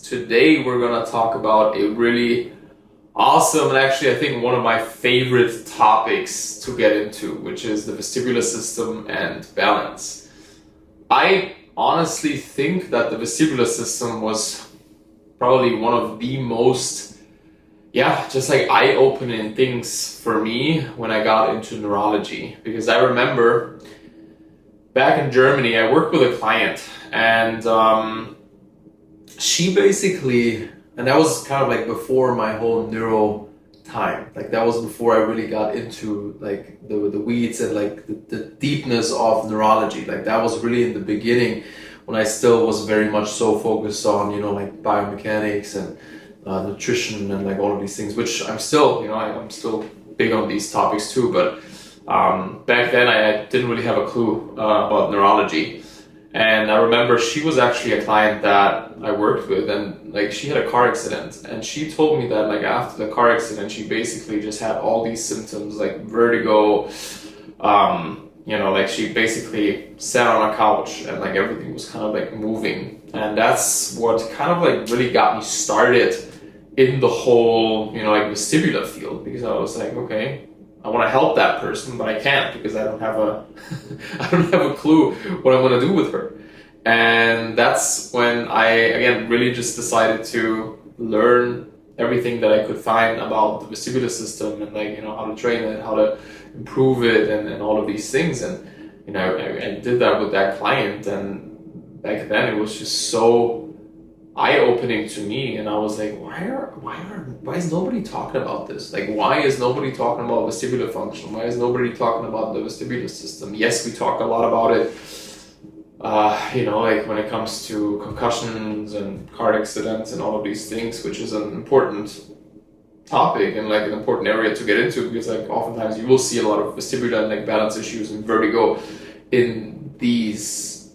Today we're gonna talk about a really awesome and actually I think one of my favorite topics to get into, which is the vestibular system and balance. I honestly think that the vestibular system was probably one of the most, just like eye-opening things for me when I got into neurology. Because I remember back in Germany, I worked with a client and she basically, and that was kind of like before my whole neuro time. Like that was before I really got into like the weeds and like the deepness of neurology. Like that was really in the beginning when I still was very much so focused on, like biomechanics and nutrition and like all of these things, which I'm still, I'm still big on these topics too. But back then I didn't really have a clue about neurology. And I remember she was actually a client that I worked with, and like she had a car accident, and she told me that like after the car accident she basically just had all these symptoms like vertigo, like she basically sat on a couch and like everything was kind of like moving. And that's what kind of like really got me started in the whole, like vestibular field, because I was like, okay, I want to help that person, but I can't because I don't have a clue what I'm going to do with her. And that's when I, again, really just decided to learn everything that I could find about the vestibular system and like, how to train it, how to improve it and all of these things. And, I did that with that client. And back then it was just so eye-opening to me, and I was like, why is nobody talking about this? Like, why is nobody talking about vestibular function? Why is nobody talking about the vestibular system? Yes, we talk a lot about it, like when it comes to concussions and car accidents and all of these things, which is an important topic and like an important area to get into, because like oftentimes you will see a lot of vestibular and like balance issues and vertigo in these,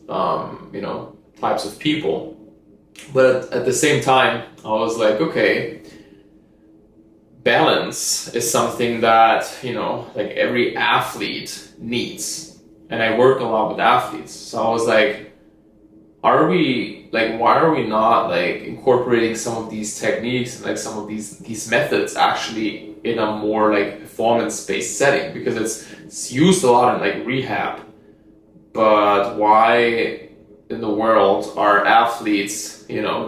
types of people. But at the same time, I was like, okay, balance is something that, like every athlete needs. And I work a lot with athletes. So I was like, why are we not like incorporating some of these techniques and like some of these methods actually in a more like performance-based setting? Because it's used a lot in like rehab. But why in the world are athletes,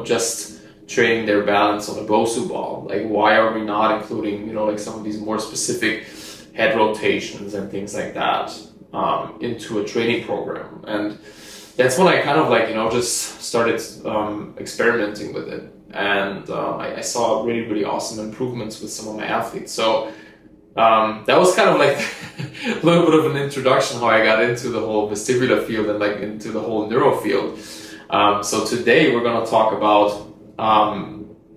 just training their balance on a Bosu ball? Like, why are we not including, like some of these more specific head rotations and things like that into a training program? And that's when I kind of like, just started experimenting with it. And I saw really, really awesome improvements with some of my athletes. So that was kind of like a little bit of an introduction how I got into the whole vestibular field and like into the whole neuro field. So today we're going to talk about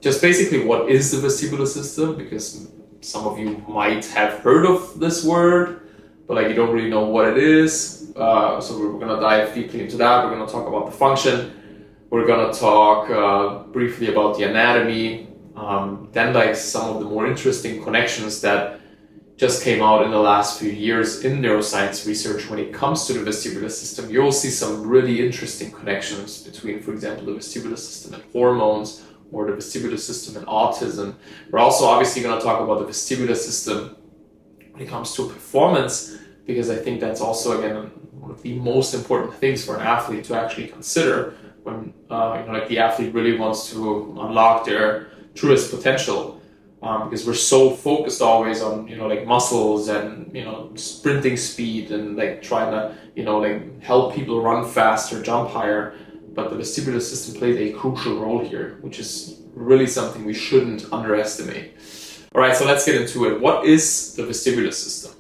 just basically what is the vestibular system, because some of you might have heard of this word, but like you don't really know what it is. So we're going to dive deeply into that. We're going to talk about the function. We're going to talk briefly about the anatomy. Then like some of the more interesting connections that just came out in the last few years in neuroscience research when it comes to the vestibular system. You'll see some really interesting connections between, for example, the vestibular system and hormones, or the vestibular system and autism. We're also obviously going to talk about the vestibular system when it comes to performance, because I think that's also, again, one of the most important things for an athlete to actually consider when like the athlete really wants to unlock their truest potential. Because we're so focused always on, like muscles and, sprinting speed and like trying to, like help people run faster, jump higher. But the vestibular system plays a crucial role here, which is really something we shouldn't underestimate. All right, so let's get into it. What is the vestibular system?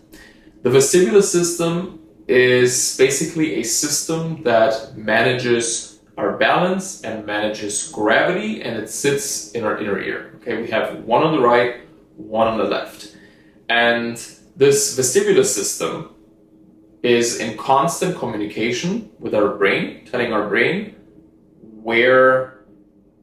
The vestibular system is basically a system that manages our balance and manages gravity, and it sits in our inner ear. Okay, we have one on the right, one on the left. And this vestibular system is in constant communication with our brain, telling our brain where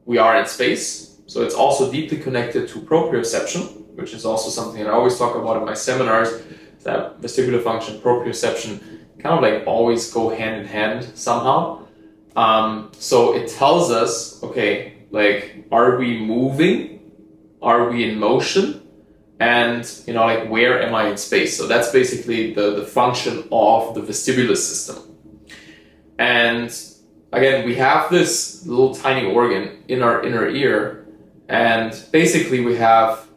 we are in space. So it's also deeply connected to proprioception, which is also something that I always talk about in my seminars, that vestibular function, proprioception kind of like always go hand in hand somehow. So it tells us, okay, Like, are we moving? Are we in motion? And, like, where am I in space? So that's basically the function of the vestibular system. And again, we have this little tiny organ in our inner ear, and basically we have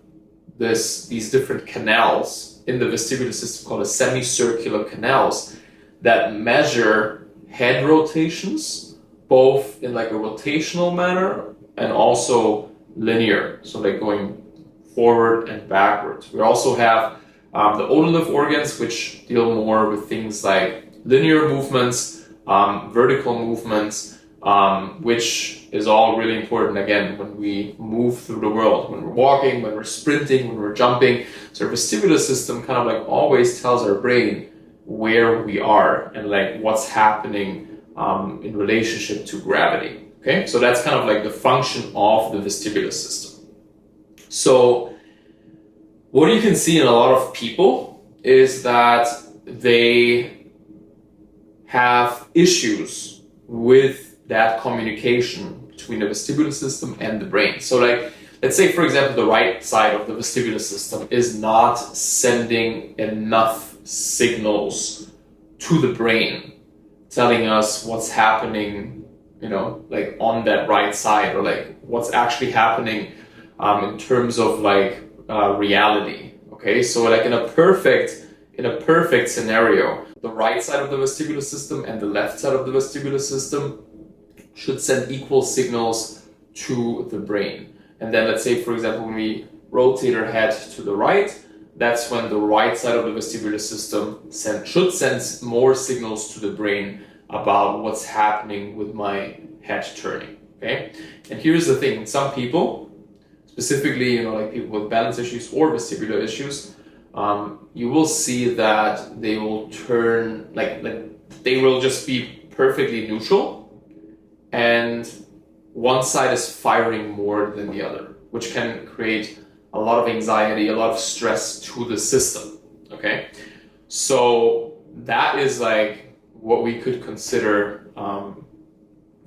these different canals in the vestibular system called semicircular canals that measure head rotations, both in like a rotational manner and also linear, so like going forward and backwards. We also have the odolymph organs, which deal more with things like linear movements, vertical movements, which is all really important, again, when we move through the world, when we're walking, when we're sprinting, when we're jumping. So our vestibular system kind of like always tells our brain where we are and like what's happening in relationship to gravity. Okay, so that's kind of like the function of the vestibular system. So what you can see in a lot of people is that they have issues with that communication between the vestibular system and the brain. So like, let's say, for example, the right side of the vestibular system is not sending enough signals to the brain, telling us what's happening, like on that right side, or like what's actually happening in terms of like reality. Okay, so like in a perfect scenario, the right side of the vestibular system and the left side of the vestibular system should send equal signals to the brain. And then let's say, for example, when we rotate our head to the right, that's when the right side of the vestibular system should send more signals to the brain about what's happening with my head turning. Okay, and here's the thing: some people, specifically, like people with balance issues or vestibular issues, you will see that they will turn like they will just be perfectly neutral, and one side is firing more than the other, which can create a lot of anxiety, a lot of stress to the system. Okay, so that is like what we could consider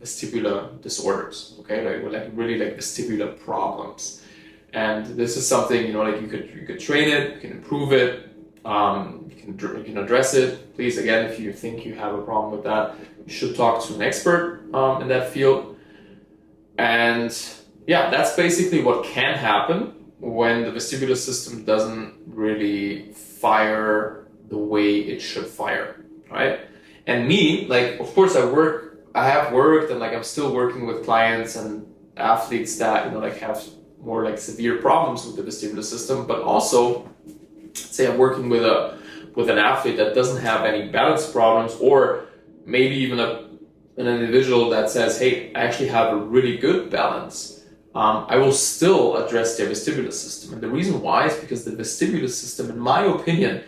vestibular disorders. Okay, like really like vestibular problems. And this is something, like you could train it, you can improve it, you can address it. Please, again, if you think you have a problem with that, you should talk to an expert in that field. And yeah, that's basically what can happen when the vestibular system doesn't really fire the way it should fire, right? And me, like, of course I have worked and like I'm still working with clients and athletes that, like have more like severe problems with the vestibular system, but also say I'm working with an athlete that doesn't have any balance problems, or maybe even an individual that says, hey, I actually have a really good balance. I will still address their vestibular system. And the reason why is because the vestibular system, in my opinion,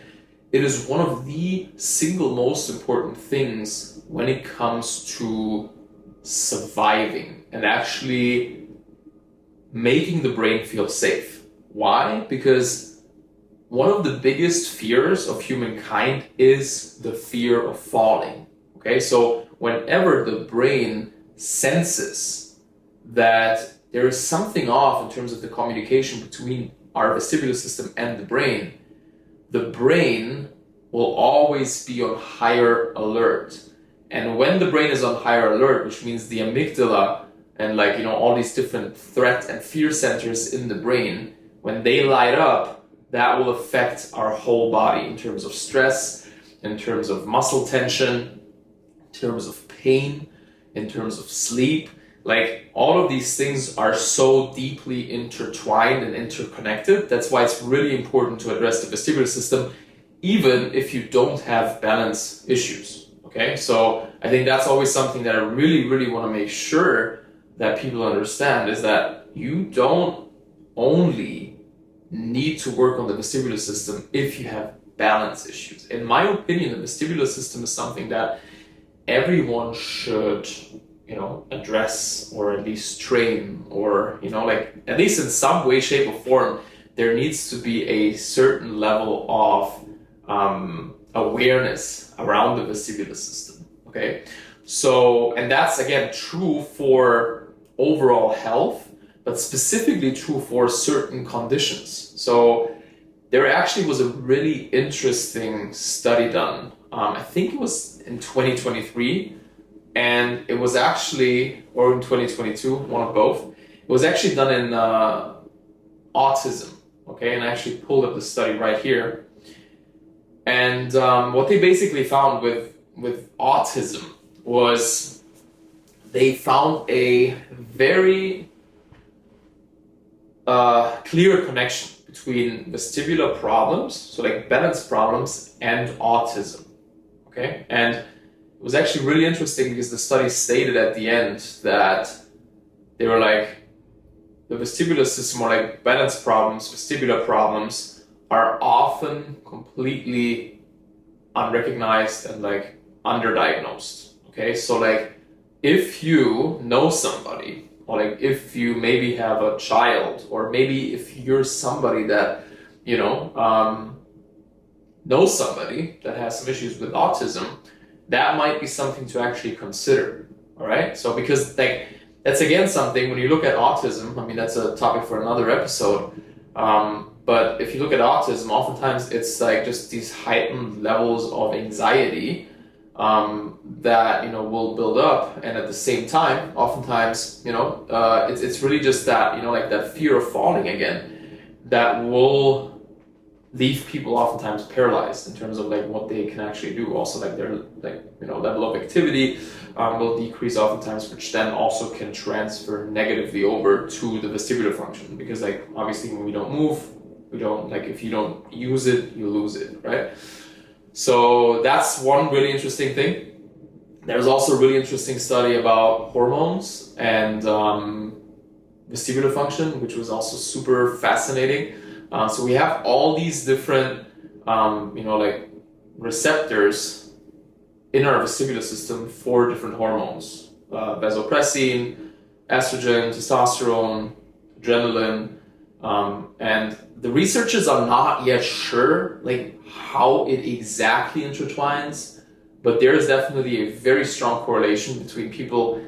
it is one of the single most important things when it comes to surviving and actually making the brain feel safe. Why? Because one of the biggest fears of humankind is the fear of falling. Okay, so whenever the brain senses that there is something off in terms of the communication between our vestibular system and the brain will always be on higher alert. And when the brain is on higher alert, which means the amygdala and all these different threat and fear centers in the brain, when they light up, that will affect our whole body in terms of stress, in terms of muscle tension, in terms of pain, in terms of sleep. Like, all of these things are so deeply intertwined and interconnected. That's why it's really important to address the vestibular system, even if you don't have balance issues. Okay, so I think that's always something that I really, really want to make sure that people understand, is that you don't only need to work on the vestibular system if you have balance issues. In my opinion, the vestibular system is something that everyone should address, or at least train, or at least in some way, shape, or form. There needs to be a certain level of awareness around the vestibular system. Okay, so, and that's again true for overall health, but specifically true for certain conditions. So there actually was a really interesting study done. I think it was in 2023, and it was actually, or in 2022, one of both. It was actually done in autism, okay? And I actually pulled up the study right here. And what they basically found with autism was they found a very clear connection between vestibular problems, so like balance problems, and autism, okay? And it was actually really interesting because the study stated at the end that they were like, the vestibular system, or like balance problems, vestibular problems, are often completely unrecognized and like underdiagnosed, okay? So like, if you know somebody, or like if you maybe have a child, or maybe if you're somebody that, you know, knows somebody that has some issues with autism, that might be something to actually consider, all right? So because like, that's again something, when you look at autism, I mean, that's a topic for another episode, but if you look at autism, oftentimes it's like just these heightened levels of anxiety that, you know, will build up, and at the same time, oftentimes, you know, it's really just that, you know, like that fear of falling again, that will leave people oftentimes paralyzed in terms of like what they can actually do. Also, like their, like, you know, level of activity will decrease oftentimes, which then also can transfer negatively over to the vestibular function, because like obviously when we don't move, we don't, like, if you don't use it, you lose it, right? So that's one really interesting thing. There's also a really interesting study about hormones and vestibular function, which was also super fascinating. So we have all these different, you know, like receptors in our vestibular system for different hormones: vasopressin, estrogen, testosterone, adrenaline, and the researchers are not yet sure like how it exactly intertwines, but there is definitely a very strong correlation between people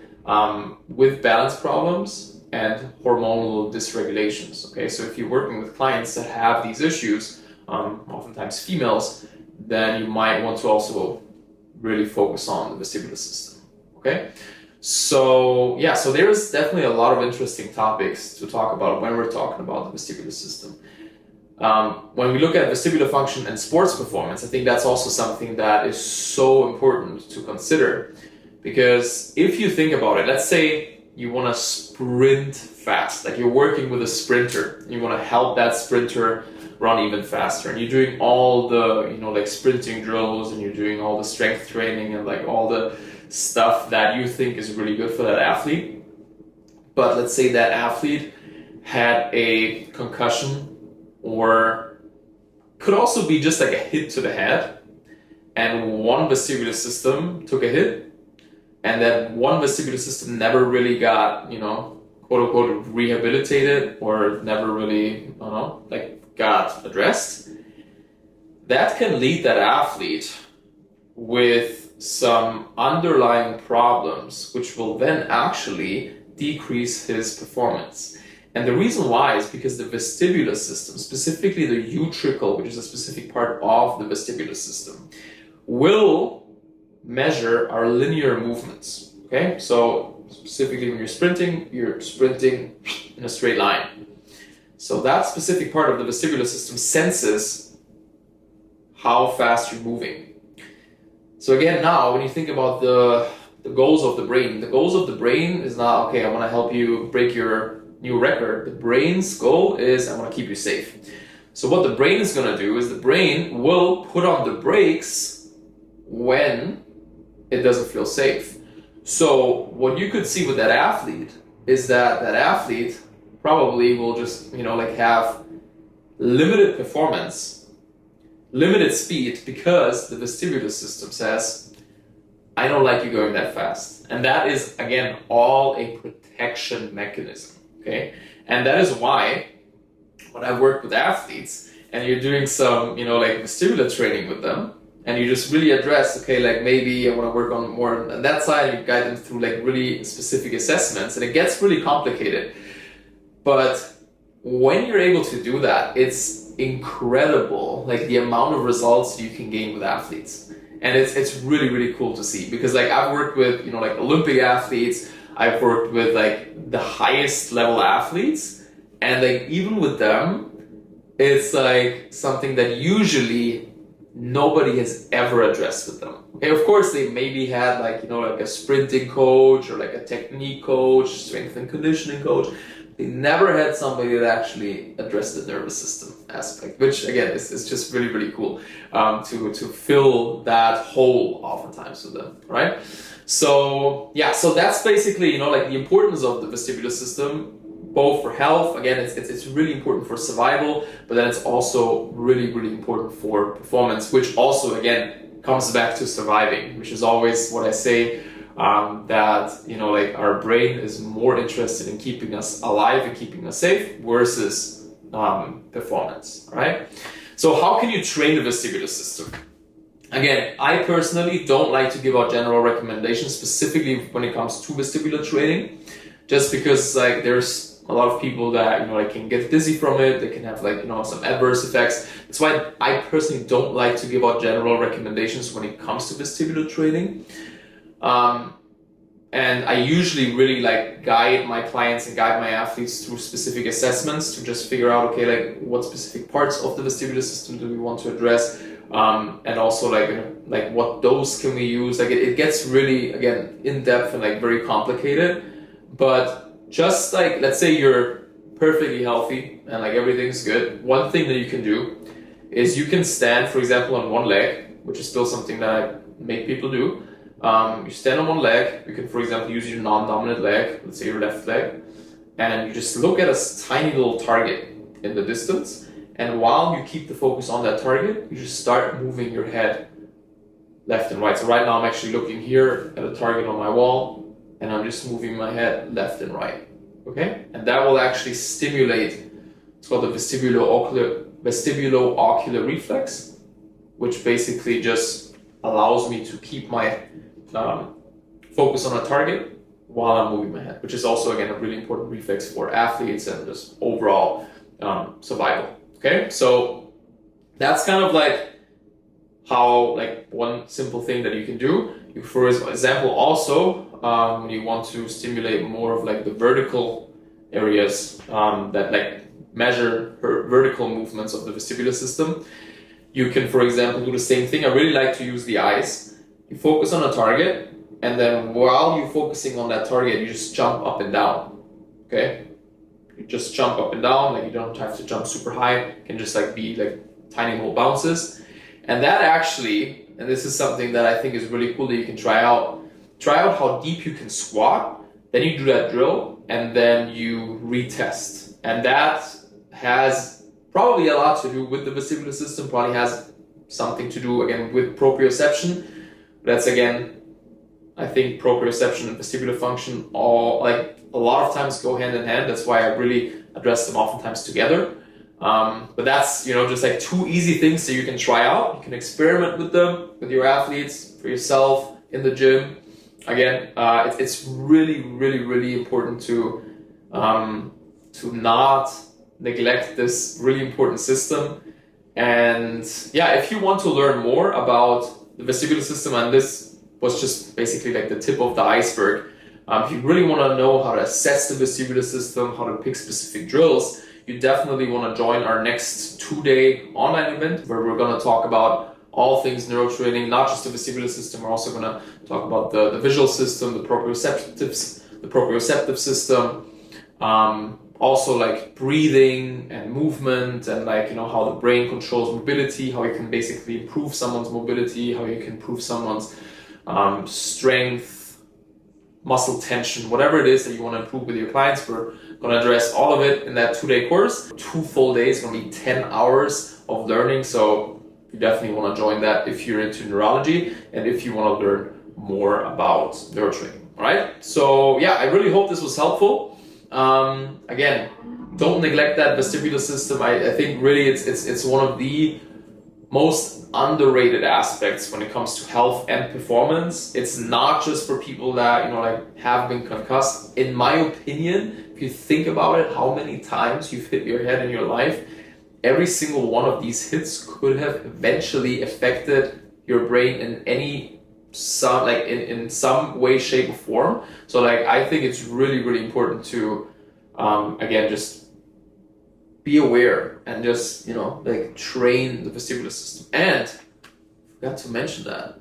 with balance problems and hormonal dysregulations. Okay, so if you're working with clients that have these issues, oftentimes females, then you might want to also really focus on the vestibular system. Okay, so yeah, so there is definitely a lot of interesting topics to talk about when we're talking about the vestibular system. When we look at vestibular function and sports performance, I think that's also something that is so important to consider, because if you think about it, let's say you want to sprint fast, like you're working with a sprinter, you want to help that sprinter run even faster, and you're doing all the, you know, like sprinting drills, and you're doing all the strength training and like all the stuff that you think is really good for that athlete. But let's say that athlete had a concussion, or could also be just like a hit to the head, and one vestibular system took a hit, and that one vestibular system never really got, you know, quote unquote rehabilitated, or never really, I don't know, like got addressed. That can lead that athlete with some underlying problems, which will then actually decrease his performance. And the reason why is because the vestibular system, specifically the utricle, which is a specific part of the vestibular system, will measure our linear movements. Okay, so specifically when you're sprinting in a straight line. So that specific part of the vestibular system senses how fast you're moving. So again, now when you think about the goals of the brain is not, okay, I want to help you break your new record. The brain's goal is, I want to keep you safe. So what the brain is going to do is the brain will put on the brakes when it doesn't feel safe. So what you could see with that athlete is that athlete probably will just, you know, like have limited performance, limited speed, because the vestibular system says, I don't like you going that fast. And that is, again, all a protection mechanism. Okay, and that is why when I work with athletes and you're doing some, you know, like vestibular training with them, and you just really address, okay, like maybe I want to work on more on that side, and you guide them through like really specific assessments, and it gets really complicated. But when you're able to do that, it's incredible, like the amount of results you can gain with athletes. And it's really, really cool to see, because like I've worked with, you know, like Olympic athletes, I've worked with like the highest level athletes, and like even with them, it's like something that usually nobody has ever addressed with them. Okay, of course they maybe had like, you know, like a sprinting coach or like a technique coach, strength and conditioning coach. They never had somebody that actually addressed the nervous system aspect, which again is just really, really cool to fill that hole oftentimes with them, right? So yeah, so that's basically, you know, like the importance of the vestibular system, both for health. Again, it's really important for survival, but then it's also really, really important for performance, which also again comes back to surviving, which is always what I say, that, you know, like our brain is more interested in keeping us alive and keeping us safe versus performance, right? So how can you train the vestibular system? Again, I personally don't like to give out general recommendations specifically when it comes to vestibular training, just because like there's a lot of people that, you know, like can get dizzy from it, they can have like, you know, some adverse effects. That's why I personally don't like to give out general recommendations when it comes to vestibular training. And I usually really like guide my clients and guide my athletes through specific assessments to just figure out, okay, like what specific parts of the vestibular system do we want to address, and also like, you know, like what dose can we use. Like it gets really, again, in depth and like very complicated. But just like, let's say you're perfectly healthy and like everything's good, one thing that you can do is you can stand, for example, on one leg, which is still something that I make people do. You stand on one leg, you can, for example, use your non-dominant leg, let's say your left leg, and you just look at a tiny little target in the distance, and while you keep the focus on that target, you just start moving your head left and right. So right now I'm actually looking here at a target on my wall, and I'm just moving my head left and right, okay? And that will actually stimulate, it's called the vestibulo-ocular reflex, which basically just allows me to keep my focus on a target while I'm moving my head, which is also, again, a really important reflex for athletes and just overall survival, okay? So that's kind of like how, like, one simple thing that you can do. You, for example, also, when you want to stimulate more of like the vertical areas that like measure vertical movements of the vestibular system, you can, for example, do the same thing. I really like to use the eyes. You focus on a target, and then while you're focusing on that target, you just jump up and down, okay? You just jump up and down, like you don't have to jump super high. It can just like be like tiny little bounces. And that actually, and this is something that I think is really cool that you can try out how deep you can squat, then you do that drill, and then you retest. And that has probably a lot to do with the vestibular system, probably has something to do, again, with proprioception. That's, again, I think proprioception and vestibular function all, like, a lot of times go hand in hand. That's why I really address them oftentimes together. But that's, you know, just like two easy things that you can try out. You can experiment with them, with your athletes, for yourself, in the gym. Again, it's really, really, really important to not neglect this really important system. And yeah, if you want to learn more about the vestibular system, and this was just basically like the tip of the iceberg, if you really want to know how to assess the vestibular system, how to pick specific drills, you definitely want to join our next 2-day online event where we're going to talk about all things neurotraining, not just the vestibular system. We're also going to talk about the visual system, the proprioceptive system, also like breathing and movement, and like, you know, how the brain controls mobility, how you can basically improve someone's mobility, how you can improve someone's strength, muscle tension, whatever it is that you want to improve with your clients. We're going to address all of it in that 2-day course. 2 full days, going to be 10 hours of learning. So you definitely want to join that if you're into neurology and if you want to learn more about neurotraining. All right. So yeah, I really hope this was helpful. Again, don't neglect that vestibular system. I think really it's one of the most underrated aspects when it comes to health and performance. It's not just for people that, you know, like have been concussed. In my opinion, if you think about it, how many times you've hit your head in your life, every single one of these hits could have eventually affected your brain in some way, shape, or form. So like, I think it's really, really important to, again, just be aware and just, you know, like train the vestibular system. And forgot to mention that.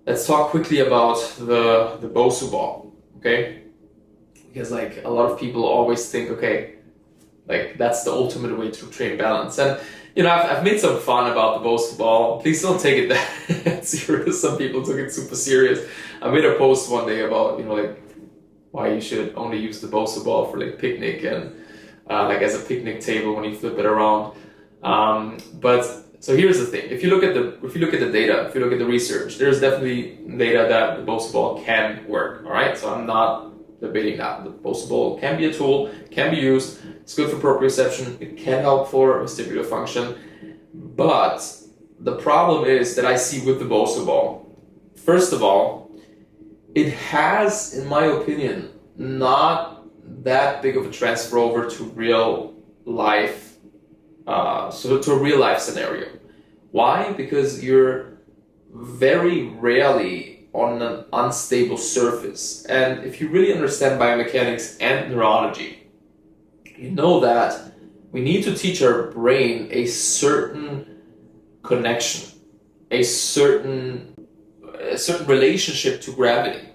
Let's talk quickly about the Bosu ball, okay? Because like a lot of people always think, okay, like that's the ultimate way to train balance. And you know, I've made some fun about the Bosu ball. Please don't take it that serious. Some people took it super serious. I made a post one day about, you know, like why you should only use the Bosu ball for like picnic and like as a picnic table when you flip it around. But so here's the thing: if you look at the data, if you look at the research, there's definitely data that the Bosu ball can work. All right, so I'm not debating that. The Bosu ball can be a tool, can be used. It's good for proprioception. It can help for vestibular function. But the problem is that I see with the Bosu ball. First of all, it has, in my opinion, not that big of a transfer over to real life, to a real life scenario. Why? Because you're very rarely on an unstable surface. And if you really understand biomechanics and neurology, you know that we need to teach our brain a certain connection, a certain relationship to gravity.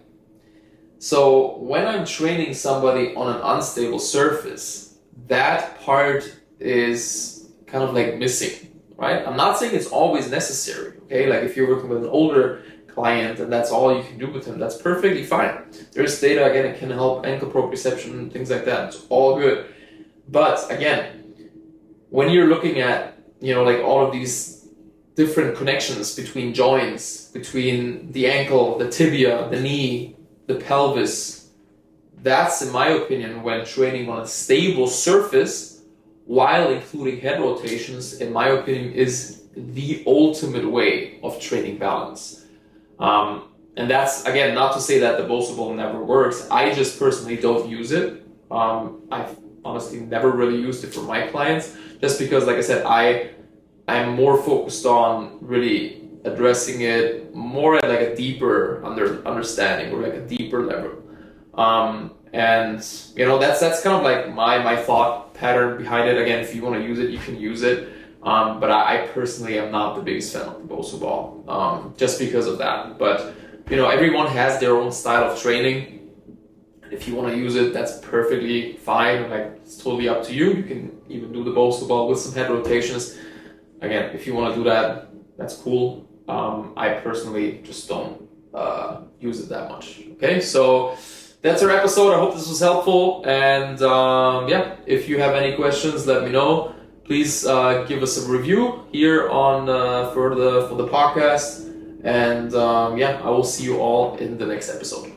So when I'm training somebody on an unstable surface, that part is kind of like missing, right? I'm not saying it's always necessary, okay? Like if you're working with an older client and that's all you can do with him, that's perfectly fine. There's data, again, it can help ankle proprioception and things like that. It's all good. But again, when you're looking at, you know, like all of these different connections between joints, between the ankle, the tibia, the knee, the pelvis, that's, in my opinion, when training on a stable surface while including head rotations, in my opinion, is the ultimate way of training balance. And that's, again, not to say that the Bosu ball never works. I just personally don't use it. I've honestly never really used it for my clients, just because, like I said, I'm more focused on really addressing it more at like a deeper understanding or like a deeper level. And you know, that's kind of like my thought pattern behind it. Again, if you want to use it, you can use it. But I personally am not the biggest fan of the Bosu ball, just because of that. But you know, everyone has their own style of training. If you want to use it, that's perfectly fine. Like, it's totally up to you. You can even do the Bosu ball with some head rotations. Again, if you want to do that, that's cool. I personally just don't use it that much. Okay, so that's our episode. I hope this was helpful. And yeah, if you have any questions, let me know. Please give us a review here on for the podcast. And yeah, I will see you all in the next episode.